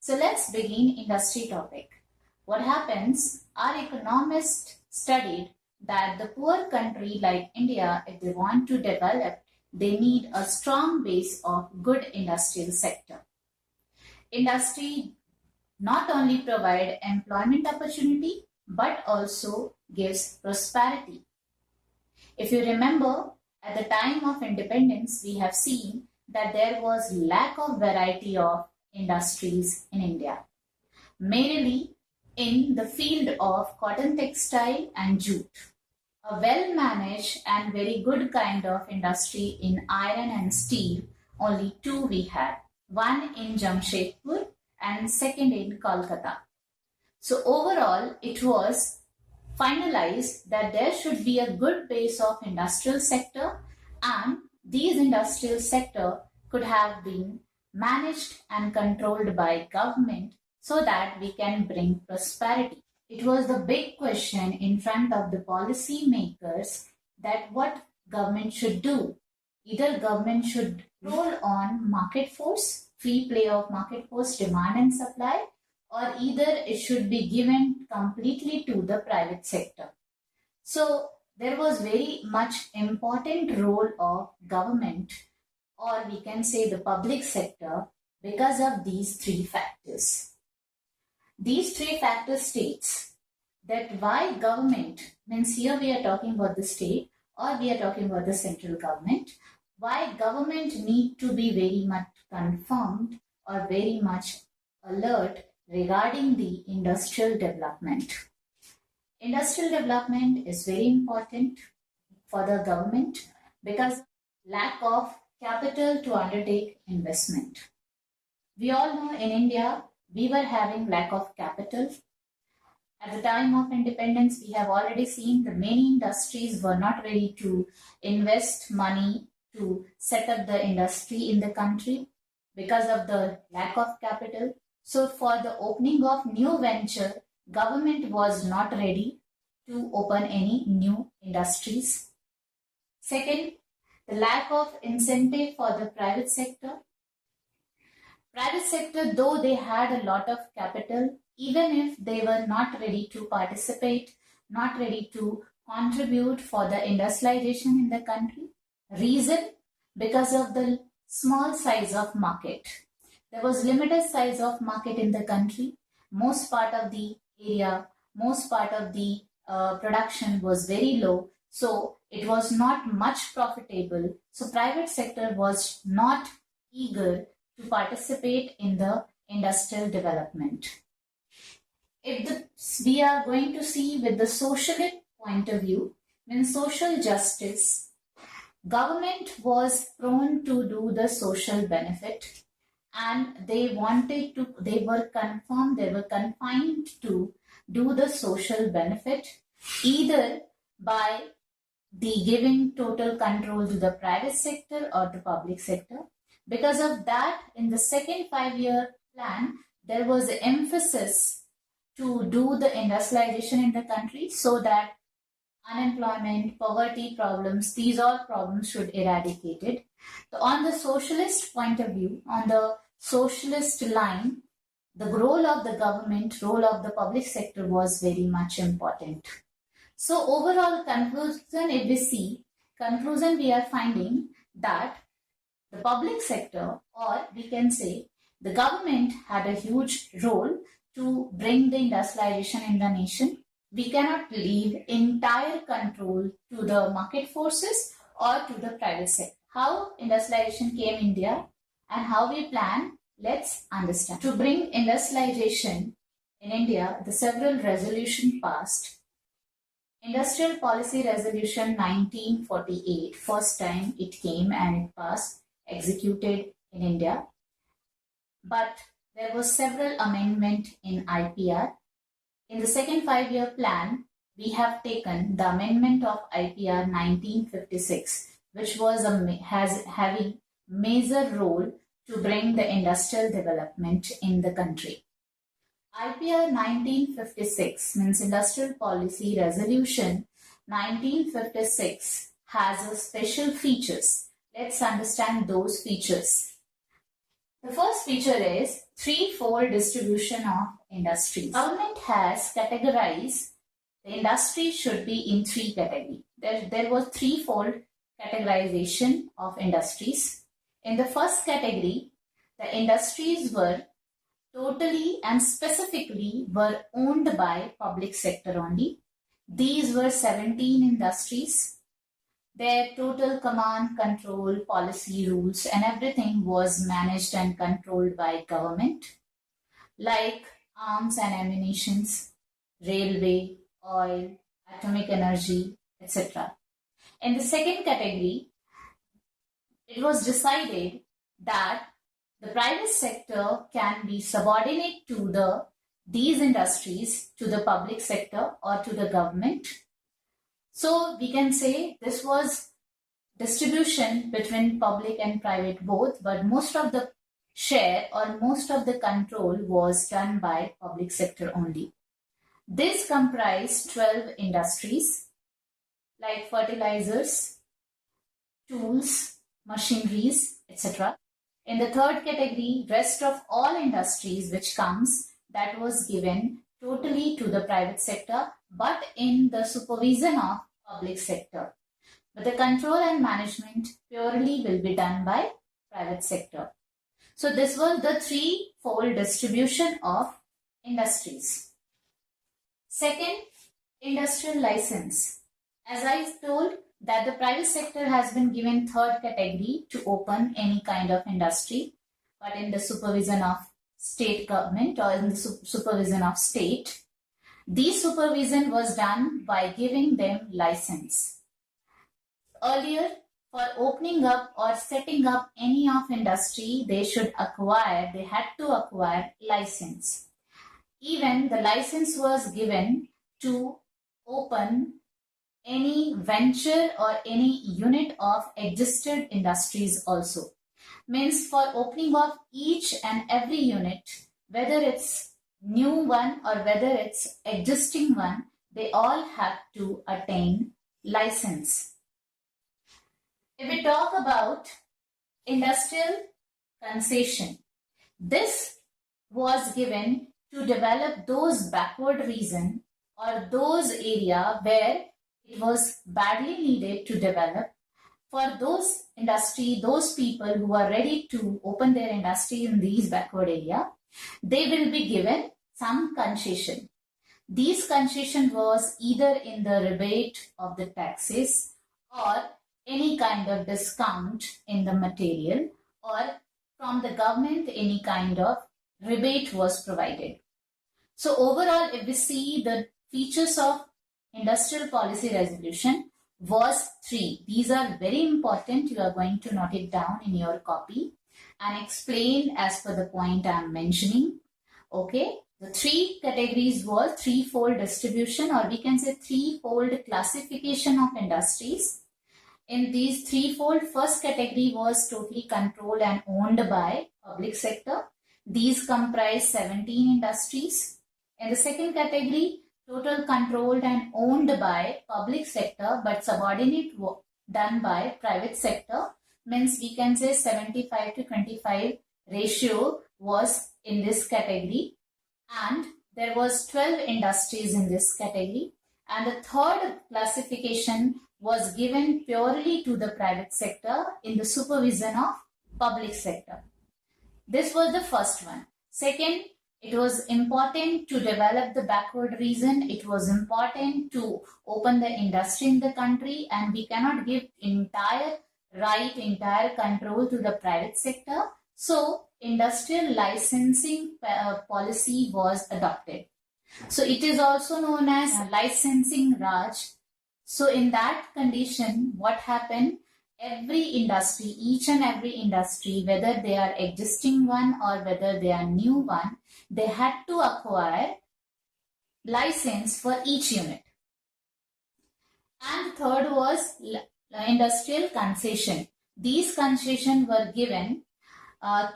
So let's begin industry topic. What happens? Our economists studied that the poor country like India, if they want to develop, they need a strong base of good industrial sector. Industry not only provide employment opportunity but also gives prosperity. If you remember, at the time of independence, we have seen that there was lack of variety of industries in India, mainly in the field of cotton textile and jute. A well-managed and very good kind of industry in iron and steel, only two we had, one in Jamshedpur and second in Kolkata. So overall, it was finalized that there should be a good base of industrial sector, and these industrial sector could have been managed and controlled by government so that we can bring prosperity. It was the big question in front of the policy makers that what government should do. Either government should roll on market force, free play of market force, demand and supply, or either it should be given completely to the private sector. So there was very much important role of government, or we can say the public sector, because of these three factors. These three factors states that why government, means here we are talking about the state or we are talking about the central government, why government need to be very much confirmed or very much alert regarding the industrial development. Industrial development is very important for the government because lack of capital to undertake investment. We all know in India, we were having lack of capital. At the time of independence, we have already seen that many industries were not ready to invest money to set up the industry in the country because of the lack of capital. So for the opening of new venture, government was not ready to open any new industries. Second, the lack of incentive for the private sector. Private sector, though they had a lot of capital, even if they were not ready to participate, not ready to contribute for the industrialization in the country. Reason? Because of the small size of market. There was limited size of market in the country. Most part of the area, most part of the production was very low. So it was not much profitable. So private sector was not eager to participate in the industrial development. If we are going to see with the socialist point of view, in social justice, government was prone to do the social benefit, and they were confined to do the social benefit either by the giving total control to the private sector or the public sector. Because of that, in the second 5-year plan, there was an emphasis to do the industrialization in the country so that unemployment, poverty problems, these all problems should be eradicated. So on the socialist point of view, on the socialist line, the role of the government, role of the public sector was very much important. So overall conclusion, if we see, we are finding that the public sector, or we can say the government, had a huge role to bring the industrialization in the nation. We cannot leave entire control to the market forces or to the private sector. How industrialization came in India and how we plan, let's understand. To bring industrialization in India, the several resolutions passed. Industrial Policy Resolution 1948, first time it came and it passed, executed in India. But there was several amendment in IPR. In the second 5-year plan, we have taken the amendment of IPR 1956, which was having major role to bring the industrial development in the country. IPR 1956 means Industrial Policy Resolution 1956 has a special features. Let's understand those features. The first feature is threefold distribution of industries. Government has categorized the industry should be in three categories. There was threefold categorization of industries. In the first category, the industries were totally and specifically were owned by public sector only. These were 17 industries. Their total command, control, policy, rules and everything was managed and controlled by government, like arms and ammunitions, railway, oil, atomic energy, etc. In the second category, it was decided that the private sector can be subordinate to these industries to the public sector or to the government. So we can say this was distribution between public and private both, but most of the share or most of the control was done by public sector only. This comprised 12 industries like fertilizers, tools, machineries, etc. In the third category, rest of all industries which comes, that was given totally to the private sector, but in the supervision of public sector. But the control and management purely will be done by private sector. So this was the threefold distribution of industries. Second, industrial license. As I told, that the private sector has been given third category to open any kind of industry, but in the supervision of state government or in the supervision of state. This supervision was done by giving them license. Earlier, for opening up or setting up any of industry, they had to acquire license. Even the license was given to open any venture or any unit of existed industries also. Means for opening of each and every unit, whether it's new one or whether it's existing one, they all have to attain license. If we talk about industrial concession, this was given to develop those backward region or those area where it was badly needed to develop. For those industry, those people who are ready to open their industry in these backward area, they will be given some concession. These concession was either in the rebate of the taxes or any kind of discount in the material, or from the government any kind of rebate was provided. So overall, if we see the features of industrial policy resolution was 3. These are very important. You are going to note it down in your copy and explain as per the point I am mentioning. Okay. The 3 categories were threefold distribution, or we can say threefold classification of industries. In these threefold, first category was totally controlled and owned by public sector. These comprise 17 industries. In the second category, total controlled and owned by public sector but subordinate done by private sector, means we can say 75 to 25 ratio was in this category, and there was 12 industries in this category. And the third classification was given purely to the private sector in the supervision of public sector. This was the first one. Second, it was important to develop the backward region. It was important to open the industry in the country, and we cannot give entire control to the private sector. So industrial licensing policy was adopted. So it is also known as licensing Raj. So in that condition, what happened? Every industry, each and every industry, whether they are existing one or whether they are new one, they had to acquire license for each unit. And third was industrial concession. These concessions were given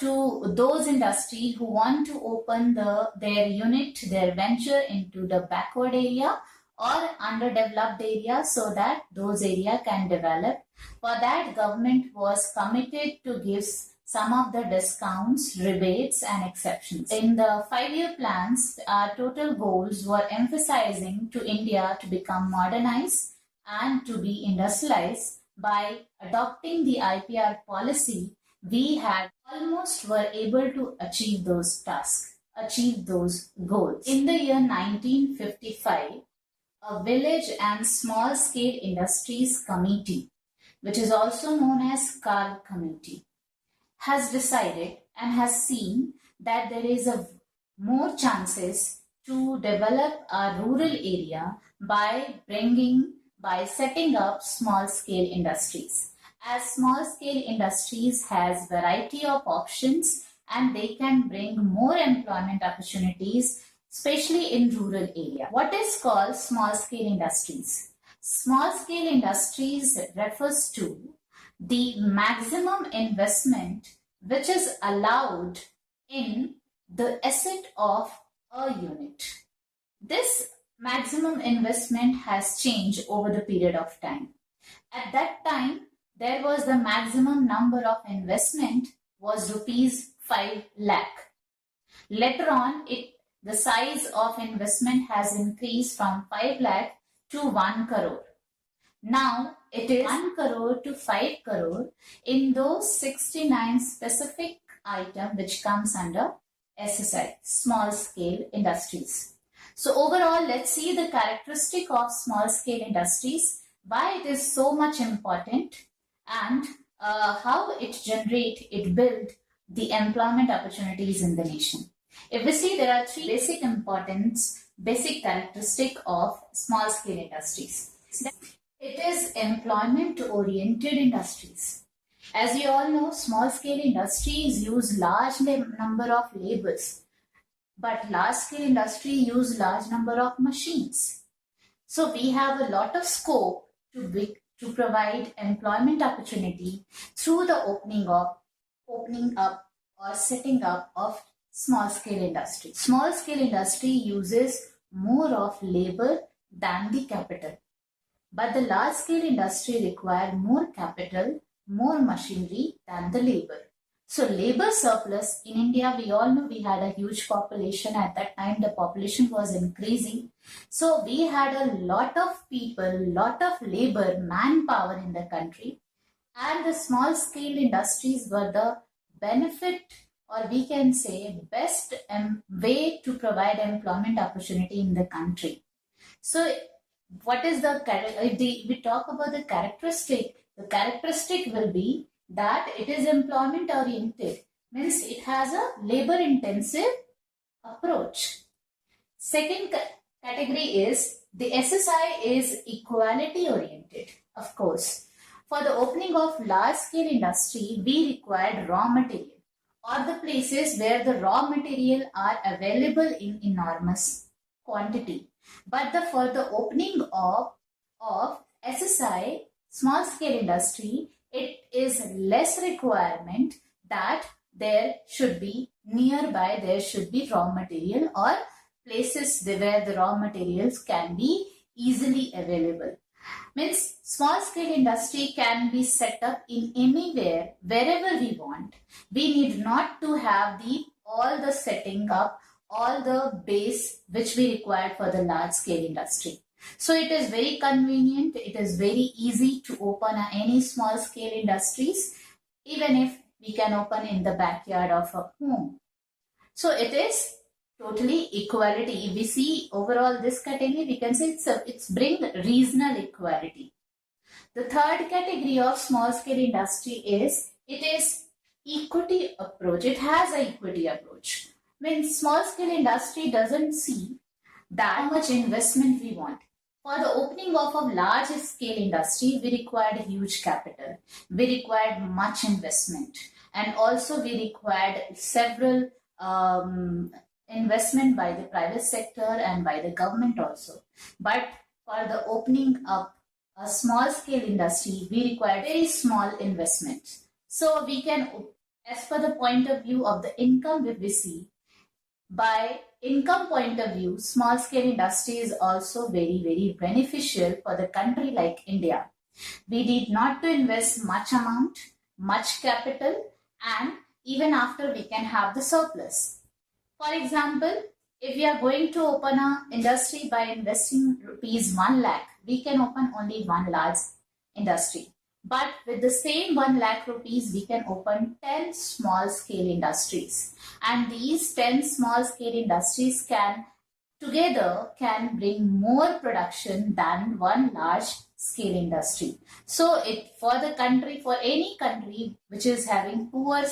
to those industries who want to open their unit, their venture into the backward area or underdeveloped area, so that those area can develop. For that, government was committed to give some of the discounts, rebates, and exceptions. In the 5-year plans, our total goals were emphasizing to India to become modernized and to be industrialized. By adopting the IPR policy, we had almost were able to achieve those tasks, achieve those goals. In the year 1955, a Village and Small Scale Industries Committee, which is also known as CARB Committee, has decided and has seen that there is a more chances to develop a rural area by setting up small scale industries. As small scale industries has variety of options and they can bring more employment opportunities, especially in rural area. What is called small scale industries? Small scale industries refers to the maximum investment which is allowed in the asset of a unit. This maximum investment has changed over the period of time. At that time, there was the maximum number of investment was rupees 5 lakh. Later on, the size of investment has increased from 5 lakh to 1 crore. Now it is 1 crore to 5 crore in those 69 specific items which comes under SSI, small scale industries. So overall, let's see the characteristic of small scale industries, why it is so much important, and how it build the employment opportunities in the nation. If we see, there are 3 basic characteristic of small scale industries. It is employment oriented industries. As you all know, small scale industries use large number of laborers, but large scale industry use large number of machines. So we have a lot of scope to provide employment opportunity through the opening up or setting up of small scale industry. Small scale industry uses more of labor than the capital, but the large scale industry require more capital, more machinery than the labor. So labor surplus in India, we all know we had a huge population. At that time, the population was increasing. So we had a lot of people, lot of labor, manpower in the country. And the small scale industries were the benefit, or we can say best way to provide employment opportunity in the country. So what is if we talk about the characteristic will be that it is employment oriented, means it has a labor intensive approach. Second category is the SSI is equality oriented. Of course, for the opening of large scale industry, we required raw material or the places where the raw material are available in enormous quantity. But for the opening of SSI, small scale industry, it is less requirement that there should be raw material or places where the raw materials can be easily available. Means small scale industry can be set up in anywhere, wherever we want. We need not to have all the setting up, all the base which we require for the large scale industry. So it is very convenient, it is very easy to open any small scale industries, even if we can open in the backyard of a home. So it is totally equality. If we see overall this category, we can say it's bring regional equality. The third category of small scale industry is it is equity approach. It has an equity approach. When small scale industry doesn't see that much investment we want. For the opening of a large scale industry, we required huge capital. We required much investment. And also we required several investment by the private sector and by the government also. But for the opening up a small scale industry, we require very small investment. So we can, as per the point of view of the income we see, by income point of view, small scale industry is also very, very beneficial for the country like India. We need not to invest much amount, much capital, and even after we can have the surplus. For example, if we are going to open an industry by investing rupees 1 lakh, we can open only one large industry. But with the same 1 lakh rupees, we can open 10 small scale industries. And these 10 small scale industries can bring more production than one large scale industry. So for any country which is having poor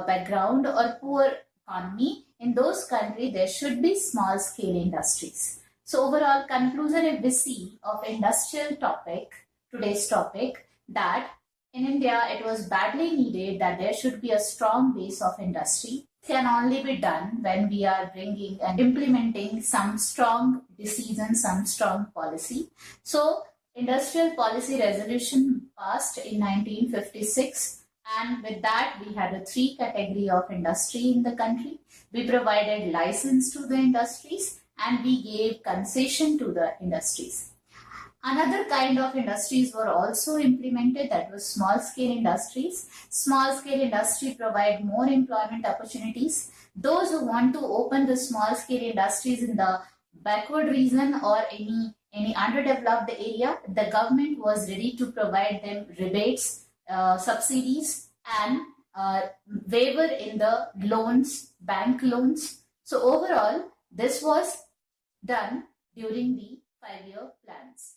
background or poor economy, in those countries there should be small scale industries. So overall conclusion, if we see of industrial topic, today's topic, that in India it was badly needed that there should be a strong base of industry. Can only be done when we are bringing and implementing some strong decisions, some strong policy. So industrial policy resolution passed in 1956, and with that we had a 3 category of industry in the country. We provided license to the industries and we gave concession to the industries. Another kind of industries were also implemented, that was small scale industries. Small scale industry provide more employment opportunities. Those who want to open the small scale industries in the backward region or any underdeveloped area, the government was ready to provide them rebates, subsidies and waiver in the loans, bank loans. So overall, this was done during the 5-year plans.